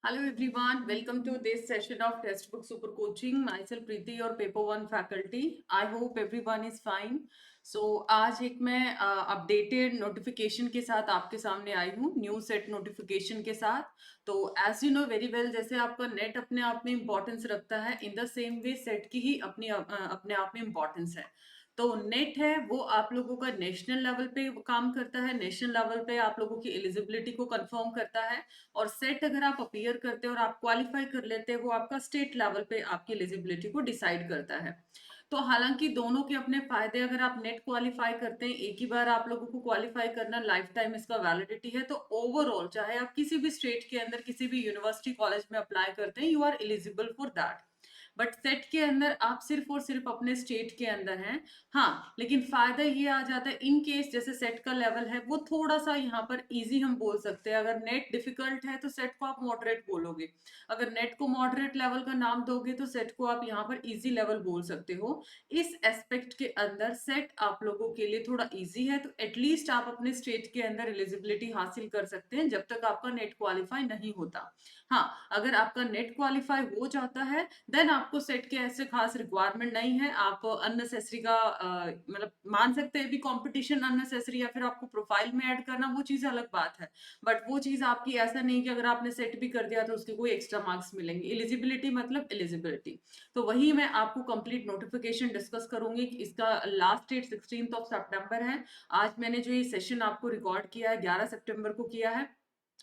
Hello everyone, welcome to this session of Textbook Super Coaching. Myself Preeti, your Paper One faculty. I hope everyone is fine. So आज एक मैं updated notification के साथ आपके सामने आई हूँ, न्यू सेट नोटिफिकेशन के साथ। तो as you know very well, जैसे आपका नेट अपने आप में इम्पोर्टेंस रखता है, in the same way set की ही अपने आप में इम्पोर्टेंस है। तो नेट है वो आप लोगों का नेशनल लेवल पे काम करता है, नेशनल लेवल पे आप लोगों की एलिजिबिलिटी को कंफर्म करता है। और सेट अगर आप अपीयर करते हैं और आप क्वालिफाई कर लेते हैं, वो आपका स्टेट लेवल पे आपकी एलिजिबिलिटी को डिसाइड करता है। तो हालांकि दोनों के अपने फायदे, अगर आप नेट क्वालिफाई करते हैं, एक ही बार आप लोगों को क्वालिफाई करना, लाइफ टाइम इसका वैलिडिटी है। तो ओवरऑल चाहे आप किसी भी स्टेट के अंदर किसी भी यूनिवर्सिटी कॉलेज में अप्लाई करते हैं, you are eligible for that. But set के अंदर आप सिर्फ और सिर्फ अपने स्टेट के अंदर हैं। हाँ, लेकिन फायदा ये आ जाता है इन केस जैसे सेट का लेवल है वो थोड़ा सा यहाँ पर इजी हम बोल सकते हैं। अगर नेट डिफिकल्ट है तो सेट को आप मॉडरेट बोलोगे, अगर नेट को मॉडरेट लेवल का नाम दोगे तो सेट को आप यहाँ पर इजी लेवल बोल सकते हो। इस एस्पेक्ट के अंदर सेट आप लोगों के लिए थोड़ा इजी है, तो एटलीस्ट आप अपने स्टेट के अंदर एलिजिबिलिटी हासिल कर सकते हैं जब तक आपका नेट क्वालिफाई नहीं होता। हाँ, अगर आपका नेट क्वालिफाई हो जाता है देन आपको सेट के ऐसे खास रिक्वायरमेंट नहीं है। आप अननेसेसरी का मतलब मान सकते हैं भी कंपटीशन अननेसेसरी, या फिर आपको प्रोफाइल में ऐड करना, वो चीज अलग बात है। बट वो चीज आपकी ऐसा नहीं कि अगर आपने सेट भी कर दिया तो उसके कोई एक्स्ट्रा मार्क्स मिलेंगे। एलिजिबिलिटी मतलब एलिजिबिलिटी। तो वही मैं आपको कंप्लीट नोटिफिकेशन डिस्कस करूंगी कि इसका लास्ट डेट 16 सितंबर है। आज मैंने जो ये सेशन आपको रिकॉर्ड किया है 11 सितंबर को किया है।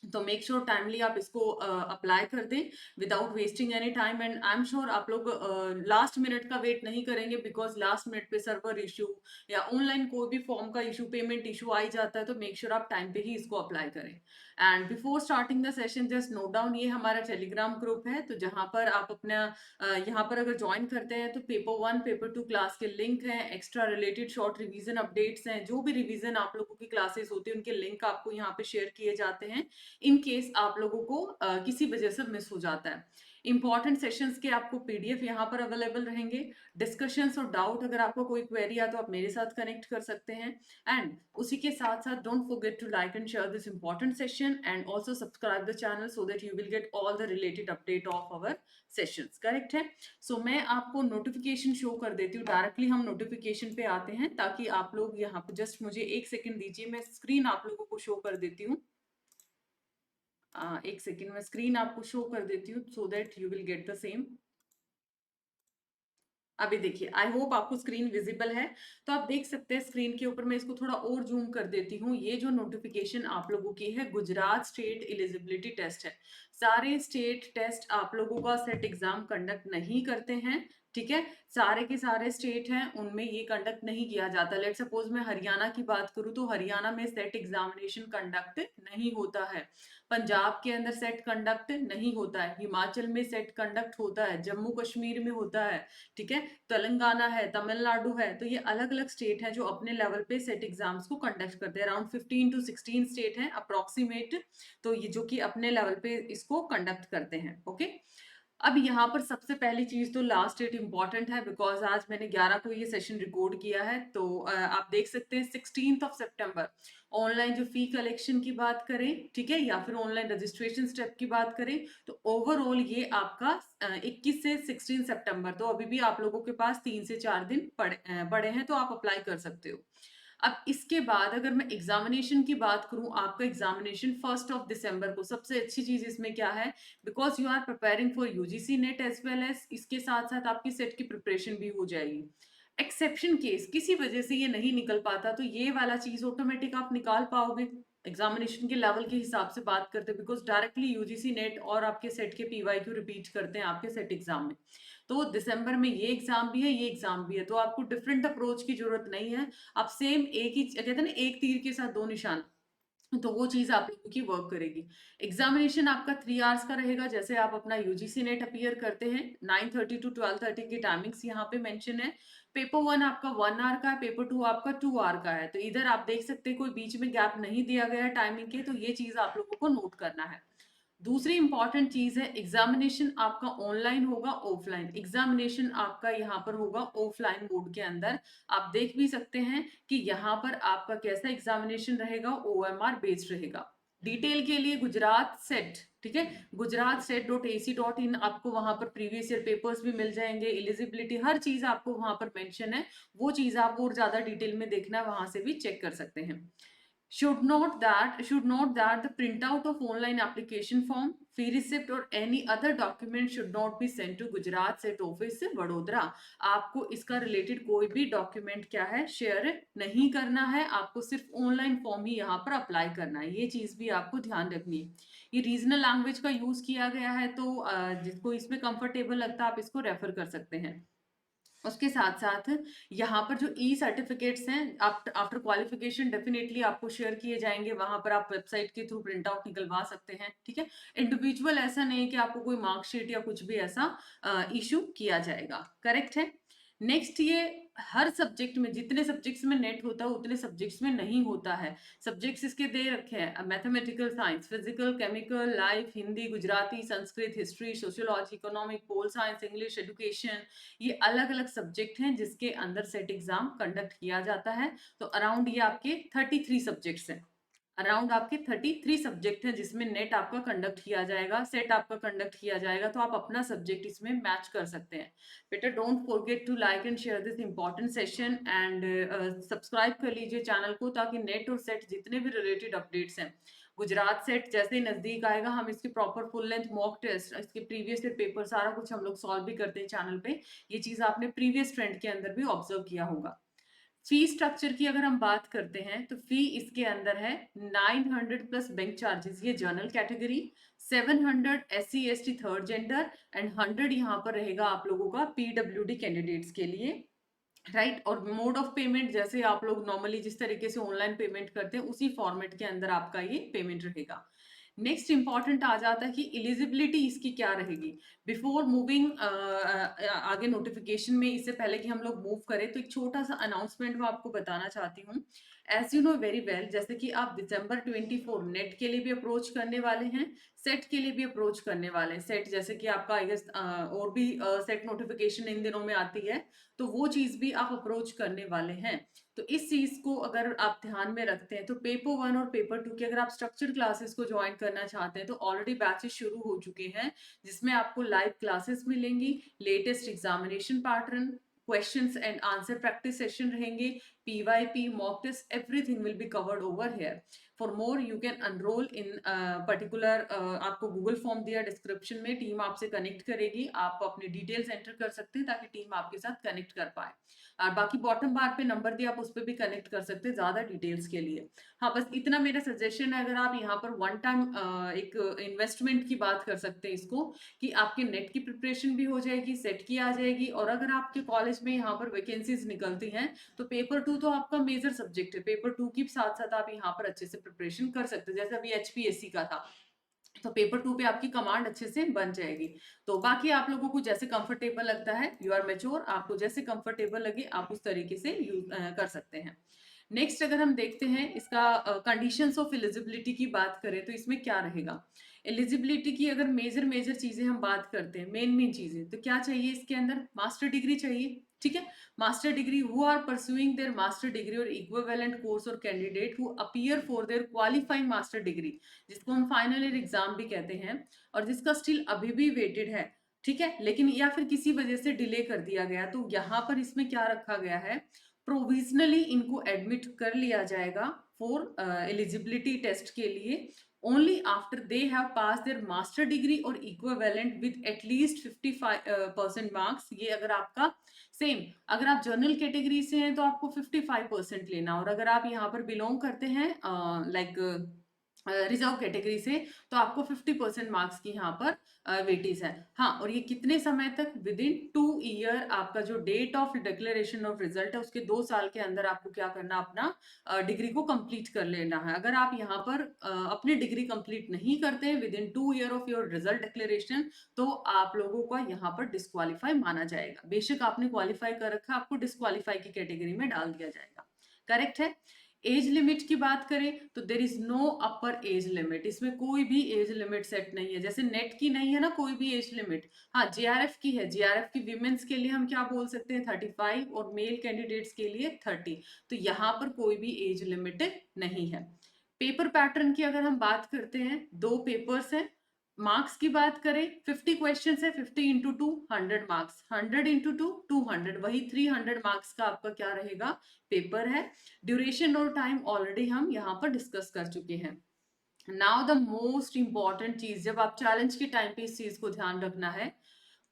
तो मेक श्योर टाइमली आप इसको अप्लाई कर दें without wasting any time. And I am sure आप लोग लास्ट मिनट का वेट नहीं करेंगे, बिकॉज लास्ट मिनट पे सर्वर इशू या ऑनलाइन कोई भी फॉर्म का इशू, पेमेंट इशू आ ही जाता है। तो मेक श्योर आप टाइम पे ही इसको अप्लाई करें। And before starting the session just note down, ये हमारा टेलीग्राम ग्रुप है, तो जहां पर आप अपना यहाँ पर अगर ज्वाइन करते हैं तो paper one paper two class के लिंक हैं, extra related short revision updates हैं, जो भी रिवीजन आप लोगों की क्लासेस होती है उनके लिंक आपको यहाँ पे शेयर किए जाते हैं इन केस आप लोगों को किसी वजह से मिस हो जाता है। इंपॉर्टेंट सेशंस के आपको पीडीएफ यहाँ पर अवेलेबल रहेंगे। डिस्कशंस और डाउट, अगर आपको कोई क्वेरी आ तो आप मेरे साथ कनेक्ट कर सकते हैं। एंड उसी के साथ साथ don't forget to like and share this important session and also subscribe the channel so that you will get all the related update of our sessions. Correct है। सो मैं आपको नोटिफिकेशन शो कर देती हूँ, डायरेक्टली हम notification पे आते हैं ताकि आप लोग यहाँ पर जस्ट मुझे एक सेकेंड दीजिए, मैं स्क्रीन आप लोगों को शो कर देती हूँ। एक सेकेंड में स्क्रीन आपको शो कर देती हूँ सो that you will get the same. अभी देखिए, आई होप आपको स्क्रीन विजिबल है। तो आप देख सकते हैं स्क्रीन के ऊपर, मैं इसको थोड़ा और जूम कर देती हूँ। ये जो नोटिफिकेशन आप लोगों की है, गुजरात स्टेट एलिजिबिलिटी टेस्ट है। सारे स्टेट टेस्ट आप लोगों का सेट एग्जाम कंडक्ट नहीं करते हैं, ठीक है। सारे के सारे स्टेट हैं उनमें ये कंडक्ट नहीं किया जाता। लेट सपोज मैं हरियाणा की बात करूं तो हरियाणा में सेट एग्जामिनेशन कंडक्ट नहीं होता है। पंजाब के अंदर सेट कंडक्ट नहीं होता है, हिमाचल में सेट कंडक्ट होता है, जम्मू कश्मीर में होता है, ठीक है, तेलंगाना है, तमिलनाडु है। तो ये अलग अलग स्टेट है जो अपने लेवल पे सेट एग्जाम्स को कंडक्ट करते हैं। अराउंड 15 to 16 स्टेट हैं अप्रोक्सीमेट, तो ये जो कि अपने लेवल पे इसको कंडक्ट करते हैं। ओके, अब यहाँ पर सबसे पहली चीज तो लास्ट डेट इंपॉर्टेंट है, बिकॉज आज मैंने 11 को ये सेशन रिकॉर्ड किया है। तो आप देख सकते हैं 16 सितंबर ऑनलाइन जो फी कलेक्शन की बात करें, ठीक है, या फिर ऑनलाइन रजिस्ट्रेशन स्टेप की बात करें, तो ओवरऑल ये आपका 21 से 16 सितंबर, तो अभी भी आप लोगों के पास 3 से 4 दिन पड़े हैं, तो आप अप्लाई कर सकते हो। अब इसके बाद अगर मैं एग्जामिनेशन की बात करूं, आपका एग्जामिनेशन 1 दिसंबर को। सबसे अच्छी चीज इसमें क्या है, because you are preparing for UGC NET as well as, इसके साथ साथ आपकी सेट की प्रिपरेशन भी हो जाएगी। एक्सेप्शन केस किसी वजह से ये नहीं निकल पाता तो ये वाला चीज ऑटोमेटिक आप निकाल पाओगे एग्जामिनेशन के लेवल के हिसाब से बात करते, बिकॉज डायरेक्टली यूजीसी नेट और आपके सेट के पीवाईक्यू रिपीट करते हैं आपके सेट एग्जाम में। तो दिसंबर में ये एग्जाम भी है, ये एग्जाम भी है, तो आपको डिफरेंट अप्रोच की जरूरत नहीं है। आप सेम एक ही कहते हैं ना, एक तीर के साथ दो निशान, तो वो चीज आप लोगों की वर्क करेगी। एग्जामिनेशन आपका 3 आवर्स का रहेगा। जैसे आप अपना यूजीसी नेट अपीयर करते हैं 9:30 to 12:30 की टाइमिंग्स यहाँ पे मेंशन है। पेपर वन आपका 1 आवर का है, पेपर टू आपका 2 आवर का है। तो इधर आप देख सकते हैं कोई बीच में गैप नहीं दिया गया है टाइमिंग के, तो ये चीज आप लोगों को नोट करना है। दूसरी इंपॉर्टेंट चीज है, एग्जामिनेशन आपका ऑनलाइन होगा ऑफलाइन। एग्जामिनेशन आपका यहाँ पर होगा ऑफलाइन मोड के अंदर। आप देख भी सकते हैं कि यहाँ पर आपका कैसा एग्जामिनेशन रहेगा, ओएमआर बेस्ड रहेगा। डिटेल के लिए गुजरात सेट, ठीक है, Gujarat set dot AC dot in, आपको वहां पर प्रीवियस ईयर पेपर्स भी मिल जाएंगे, एलिजिबिलिटी हर चीज आपको वहां पर मेंशन है। वो चीज आप और ज्यादा डिटेल में देखना है, वहां से भी चेक कर सकते हैं। Should note that the printout of online application form, fee receipt or any other document should not be sent to Gujarat State Office Vadodara. आपको इसका रिलेटेड कोई भी डॉक्यूमेंट क्या है शेयर नहीं करना है, आपको सिर्फ ऑनलाइन फॉर्म ही यहाँ पर अप्लाई करना है, ये चीज भी आपको ध्यान रखनी है। ये रीजनल लैंग्वेज का यूज किया गया है, तो जिसको इसमें कंफर्टेबल लगता है आप इसको रेफर कर सकते हैं। उसके साथ साथ यहाँ पर जो ई सर्टिफिकेट्स हैं आफ्टर क्वालिफिकेशन डेफिनेटली आपको शेयर किए जाएंगे, वहां पर आप वेबसाइट के थ्रू प्रिंट आउट निकलवा सकते हैं, ठीक है। इंडिविजुअल ऐसा नहीं कि आपको कोई मार्कशीट या कुछ भी ऐसा इशू किया जाएगा, करेक्ट है। नेक्स्ट, ये हर सब्जेक्ट में, जितने सब्जेक्ट्स में नेट होता है उतने सब्जेक्ट्स में नहीं होता है। सब्जेक्ट्स इसके दे रखे हैं, mathematical science, physical, chemical, life, Hindi, Gujarati, Sanskrit, history, sociology, economic, pol science, English, education, ये अलग अलग सब्जेक्ट हैं जिसके अंदर सेट एग्जाम कंडक्ट किया जाता है। तो अराउंड ये आपके 33 सब्जेक्ट्स हैं, अराउंड आपके 33 सब्जेक्ट हैं जिसमें नेट आपका कंडक्ट किया जाएगा, सेट आपका कंडक्ट किया जाएगा, तो आप अपना सब्जेक्ट इसमें मैच कर सकते हैं। बेटा don't forget to like and share this important session, and subscribe कर लीजिए चैनल को, ताकि नेट और सेट जितने भी रिलेटेड अपडेट्स हैं, गुजरात सेट जैसे ही नजदीक आएगा हम इसकी proper full length mock test, इसके प्रीवियस ईयर पेपर, सारा कुछ हम लोग सॉल्व भी करते हैं चैनल पे। ये चीज आपने प्रीवियस ट्रेंड के अंदर भी ऑब्जर्व किया होगा। फी स्ट्रक्चर की अगर हम बात करते हैं तो फी इसके अंदर है 900 प्लस बैंक चार्जेस, ये general category, 700 SC ST third gender, and 100 यहाँ पर रहेगा आप लोगों का PWD कैंडिडेट्स के लिए, राइट। और मोड ऑफ पेमेंट जैसे आप लोग नॉर्मली जिस तरीके से ऑनलाइन पेमेंट करते हैं उसी फॉर्मेट के अंदर आपका ये पेमेंट रहेगा। नेक्स्ट इंपॉर्टेंट आ जाता है कि एलिजिबिलिटी इसकी क्या रहेगी। बिफोर मूविंग आगे नोटिफिकेशन में, इससे पहले कि हम लोग मूव करें, तो एक छोटा सा अनाउंसमेंट मैं आपको बताना चाहती हूँ। As you know very well, जैसे कि आप दिसंबर 24 नेट के लिए भी अप्रोच करने वाले हैं, सेट के लिए भी अप्रोच करने वाले हैं। सेट जैसे कि आपका आई गेस और भी सेट नोटिफिकेशन इन दिनों में आती है, तो वो चीज भी आप अप्रोच करने वाले हैं। तो इस चीज को अगर आप ध्यान में रखते हैं, तो पेपर 1 और पेपर 2 की अगर आप स्ट्रक्चर्ड क्लासेस को ज्वाइन करना चाहते हैं तो ऑलरेडी बैचेस शुरू हो चुके हैं, जिसमें आपको लाइव क्लासेस मिलेंगी, latest examination pattern, questions and answer practice session रहेंगे, PYP, mock test, everything will be covered over here. For more you can enroll in particular, आपको गूगल फॉर्म दिया डिस्क्रिप्शन में, टीम आपसे कनेक्ट करेगी, आप अपने details enter कर सकते हैं ताकि टीम आपके साथ कनेक्ट कर पाए। और बाकी बॉटम बार पे नंबर दिया, आप उस पर भी कनेक्ट कर सकते हैं ज्यादा डिटेल्स के लिए। हाँ, बस इतना मेरा सजेशन है, अगर आप यहाँ पर वन टाइम एक इन्वेस्टमेंट की बात कर सकते हैं इसको, कि आपके नेट की प्रिपरेशन भी हो जाएगी, सेट की आ जाएगी, और अगर आपके कॉलेज में यहाँ पर वैकेंसीज निकलती हैं तो पेपर 2 तो आपका मेजर सब्जेक्ट है, पेपर 2 के साथ साथ आप यहाँ पर अच्छे से प्रिपरेशन कर सकते हैं, जैसे अभी HPSC का था, तो पेपर 2 पे आपकी कमांड अच्छे से बन जाएगी। तो बाकी आप लोगों को जैसे कंफर्टेबल लगता है, यू आर मेच्योर, आपको जैसे कंफर्टेबल लगे आप उस तरीके से यूज कर सकते हैं। नेक्स्ट अगर हम देखते हैं इसका कंडीशंस ऑफ एलिजिबिलिटी की बात करें तो इसमें क्या रहेगा। एलिजिबिलिटी की अगर मेजर मेजर चीजें हम बात करते हैं, मेन मेन चीजें, तो क्या चाहिए इसके अंदर, मास्टर डिग्री चाहिए, ठीक है। Master degree, who are pursuing their master degree और इक्विवेलेंट कोर्स, और candidate who appear for their qualifying master degree, जिसको हम फाइनल ईयर एग्जाम भी कहते हैं, और जिसका स्टिल अभी भी वेटेड है, ठीक है, लेकिन या फिर किसी वजह से डिले कर दिया गया, तो यहाँ पर इसमें क्या रखा गया है, प्रोविजनली इनको एडमिट कर लिया जाएगा फॉर एलिजिबिलिटी टेस्ट के लिए, only after they have passed their master degree or equivalent with at least 55% marks। ये अगर आपका सेम, अगर आप जनरल कैटेगरी से हैं तो आपको 55% लेना, और अगर आप यहाँ पर बिलोंग करते हैं लाइक रिजर्व कैटेगरी से, तो आपको 50% मार्क्स की यहाँ पर वेटेज है। हाँ, और ये कितने समय तक, विद इन 2 ईयर, आपका जो date of declaration of result है उसके 2 साल के अंदर आपको क्या करना, अपना डिग्री को कंप्लीट कर लेना है। अगर आप यहाँ पर अपनी डिग्री कंप्लीट नहीं करते हैं with in 2 year of your result declaration, तो आप लोगों का यहाँ पर डिस्क्वालीफाई माना जाएगा। बेशक आपने क्वालिफाई कर रखा, आपको डिस्क्वालीफाई की कैटेगरी में डाल दिया जाएगा, करेक्ट है। एज लिमिट की बात करें तो there is no upper age limit, इसमें कोई भी एज लिमिट सेट नहीं है, जैसे नेट की नहीं है ना कोई भी एज लिमिट। हाँ, JRF की है, JRF की विमेंस के लिए हम क्या बोल सकते हैं 35, और मेल कैंडिडेट्स के लिए 30, तो यहाँ पर कोई भी एज लिमिट नहीं है। पेपर पैटर्न की अगर हम बात करते हैं, 2 पेपर्स हैं। मार्क्स की बात करें, 50 क्वेश्चन है, 50 इंटू 2 100 मार्क्स, 100 इंटू 2 200, वही 300 मार्क्स का आपका क्या रहेगा, पेपर है। ड्यूरेशन और टाइम ऑलरेडी हम यहाँ पर डिस्कस कर चुके हैं। नाउ द मोस्ट इंपॉर्टेंट चीज, जब आप चैलेंज के टाइम पे इस चीज को ध्यान रखना है,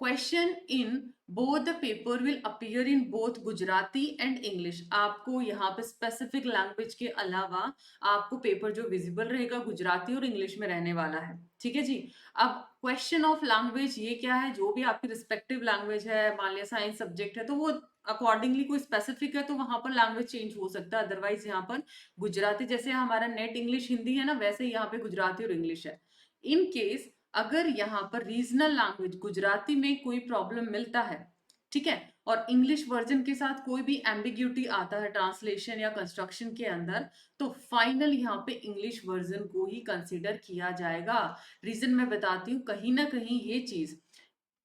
question in both the paper will appear in both Gujarati and English. आपको यहाँ पे स्पेसिफिक लैंग्वेज के अलावा आपको पेपर जो विजिबल रहेगा गुजराती और इंग्लिश में रहने वाला है, ठीक है जी। अब क्वेश्चन ऑफ लैंग्वेज ये क्या है, जो भी आपकी रिस्पेक्टिव लैंग्वेज है, मान लिया साइंस सब्जेक्ट है तो वो अकॉर्डिंगली कोई स्पेसिफिक है तो वहां पर लैंग्वेज चेंज हो सकता है। अदरवाइज यहाँ पर गुजराती, जैसे हमारा नेट इंग्लिश हिंदी है ना, वैसे यहाँ पे गुजराती और इंग्लिश है। इन केस अगर यहाँ पर रीजनल लैंग्वेज गुजराती में कोई प्रॉब्लम मिलता है, ठीक है, और इंग्लिश वर्जन के साथ कोई भी एम्बिग्यूटी आता है ट्रांसलेशन या कंस्ट्रक्शन के अंदर, तो फाइनल यहाँ पे इंग्लिश वर्जन को ही कंसीडर किया जाएगा। रीजन मैं बताती हूँ, कहीं ना कहीं ये चीज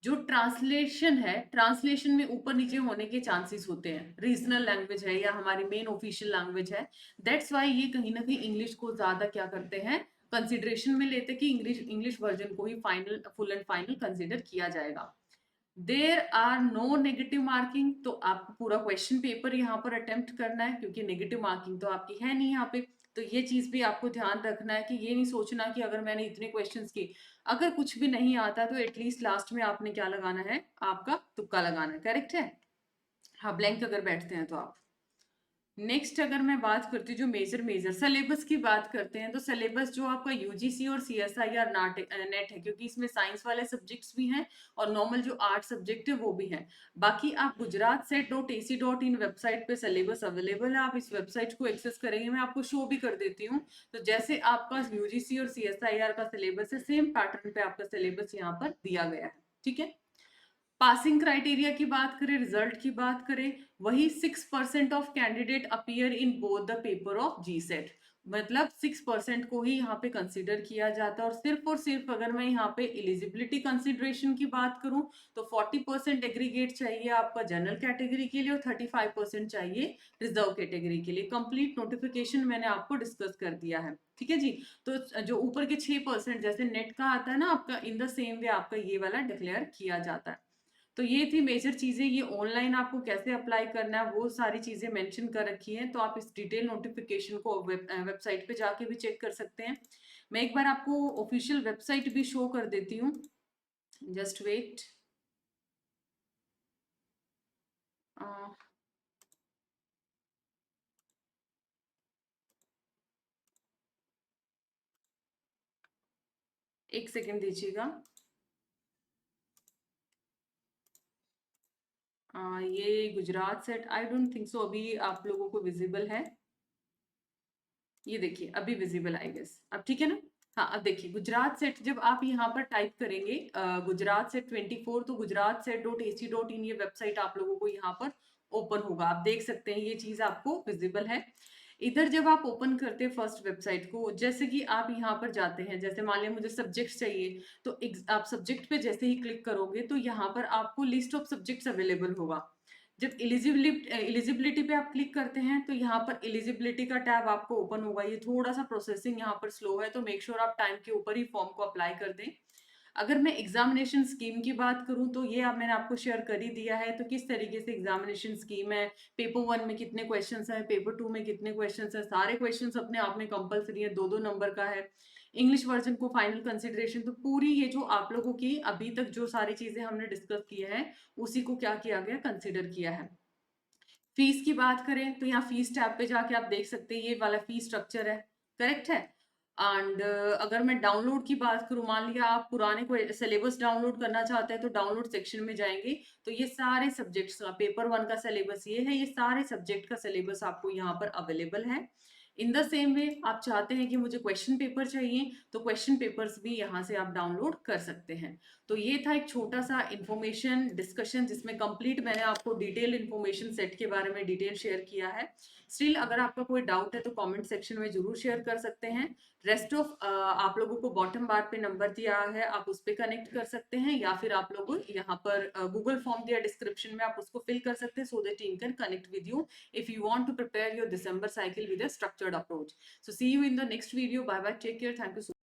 जो ट्रांसलेशन है, ट्रांसलेशन में ऊपर नीचे होने के चांसेस होते हैं, रीजनल लैंग्वेज है या हमारी मेन ऑफिशियल लैंग्वेज है, दैट्स वाई ये कहीं ना कहीं इंग्लिश को ज्यादा क्या करते हैं, कंसिडरेशन में लेते कि इंग्लिश वर्जन को ही final, full and final consider किया जाएगा। There are no negative marking, तो आपको पूरा क्वेश्चन पेपर यहाँ पर अटेम्प्ट करना है, क्योंकि नेगेटिव मार्किंग तो आपकी है नहीं यहाँ पे। तो ये चीज भी आपको ध्यान रखना है कि ये नहीं सोचना कि अगर मैंने इतने क्वेश्चंस की, अगर कुछ भी नहीं आता तो एटलीस्ट लास्ट में आपने क्या लगाना है, आपका तुक्का लगाना है, करेक्ट है। हाँ, ब्लैंक अगर बैठते हैं तो आप। नेक्स्ट अगर मैं बात करती हूँ जो मेजर सिलेबस की बात करते हैं, तो सिलेबस जो आपका यूजीसी और सीएसआईआर नेट है, क्योंकि इसमें साइंस वाले सब्जेक्ट्स भी हैं और नॉर्मल जो आर्ट सब्जेक्ट है वो भी है। बाकी आप gujaratset.ac.in वेबसाइट पे सिलेबस अवेलेबल है, आप इस वेबसाइट को एक्सेस करेंगे, मैं आपको शो भी कर देती हूँ। तो जैसे आपका यूजीसी और सीएसआईआर का सिलेबस है, सेम पैटर्न पे आपका सिलेबस यहाँ पर दिया गया है, ठीक है। पासिंग क्राइटेरिया की बात करें, रिजल्ट की बात करें, वही 6% of candidate appear in both the paper of G SET, मतलब 6% को ही यहाँ पे कंसिडर किया जाता है। और सिर्फ अगर मैं यहाँ पे एलिजिबिलिटी कंसिडरेशन की बात करूं तो 40% एग्रीगेट चाहिए आपका जनरल कैटेगरी के लिए और 35% चाहिए रिजर्व कैटेगरी के लिए। कंप्लीट नोटिफिकेशन मैंने आपको डिस्कस कर दिया है, ठीक है जी। तो जो ऊपर के 6% जैसे नेट का आता है ना आपका, इन द सेम वे आपका ये वाला डिक्लेयर किया जाता है। तो ये थी मेजर चीजें। ये ऑनलाइन आपको कैसे अप्लाई करना है वो सारी चीजें मेंशन कर रखी हैं, तो आप इस डिटेल नोटिफिकेशन को वेबसाइट पे जाके भी चेक कर सकते हैं। मैं एक बार आपको ऑफिशियल वेबसाइट भी शो कर देती हूँ, जस्ट वेट। एक सेकेंड दीजिएगा। ये Gujarat set, I don't think so अभी आप लोगों को विजिबल है। ये देखिए अभी विजिबल आई गेस, अब ठीक है ना। हाँ, अब देखिए गुजरात सेट जब आप यहाँ पर टाइप करेंगे गुजरात सेट 24, तो gujaratset.ac.in ये वेबसाइट आप लोगों को यहाँ पर ओपन होगा। आप देख सकते हैं ये चीज आपको विजिबल है। इधर जब आप ओपन करते हैं फर्स्ट वेबसाइट को, जैसे कि आप यहाँ पर जाते हैं, जैसे मान लिया मुझे सब्जेक्ट चाहिए, तो आप सब्जेक्ट पे जैसे ही क्लिक करोगे तो यहाँ पर आपको लिस्ट ऑफ सब्जेक्ट्स अवेलेबल होगा। जब एलिजिबिलिटी पे आप क्लिक करते हैं तो यहाँ पर एलिजिबिलिटी का टैब आपको ओपन होगा। ये थोड़ा सा प्रोसेसिंग यहाँ पर स्लो है, तो मेक श्योर आप टाइम के ऊपर ही फॉर्म को अप्लाई कर दें। अगर मैं एग्जामिनेशन स्कीम की बात करूं तो ये मैंने आपको शेयर कर ही दिया है, तो किस तरीके से एग्जामिनेशन स्कीम है, पेपर 1 में कितने क्वेश्चंस हैं, पेपर 2 में कितने क्वेश्चंस हैं, सारे क्वेश्चंस अपने आप में कंपलसरी है, 2-2 नंबर का है। इंग्लिश वर्जन को फाइनल कंसिडरेशन, तो पूरी ये जो आप लोगों की अभी तक जो सारी चीजें हमने डिस्कस की है उसी को क्या किया गया, कंसिडर किया है। फीस की बात करें तो यहाँ फीस टैब पे जाके आप देख सकते हैं ये वाला फीस स्ट्रक्चर है, करेक्ट है। एंड अगर मैं डाउनलोड की बात करूँ, मान लिया आप पुराने को सिलेबस डाउनलोड करना चाहते हैं तो डाउनलोड सेक्शन में जाएंगे, तो ये सारे सब्जेक्ट्स का पेपर 1 का सिलेबस ये है, ये सारे सब्जेक्ट का सिलेबस आपको यहाँ पर अवेलेबल है। इन द सेम वे आप चाहते हैं कि मुझे क्वेश्चन पेपर चाहिए, तो क्वेश्चन पेपर्स भी यहाँ से आप डाउनलोड कर सकते हैं। तो ये था एक छोटा सा इंफॉर्मेशन डिस्कशन जिसमें कंप्लीट मैंने आपको डिटेल इंफॉर्मेशन सेट के बारे में डिटेल शेयर किया है। स्टिल अगर आपका कोई डाउट है तो कमेंट सेक्शन में जरूर शेयर कर सकते हैं। रेस्ट ऑफ आप लोगों को बॉटम बार पे नंबर दिया है, आप उस पे कनेक्ट कर सकते हैं, या फिर आप लोग यहाँ पर गूगल फॉर्म दिया डिस्क्रिप्शन में, आप उसको फिल कर सकते हैं, so that team can connect with you if you want to prepare your December cycle with a structured approach. So see you in the next video. Bye bye. Take care. Thank you so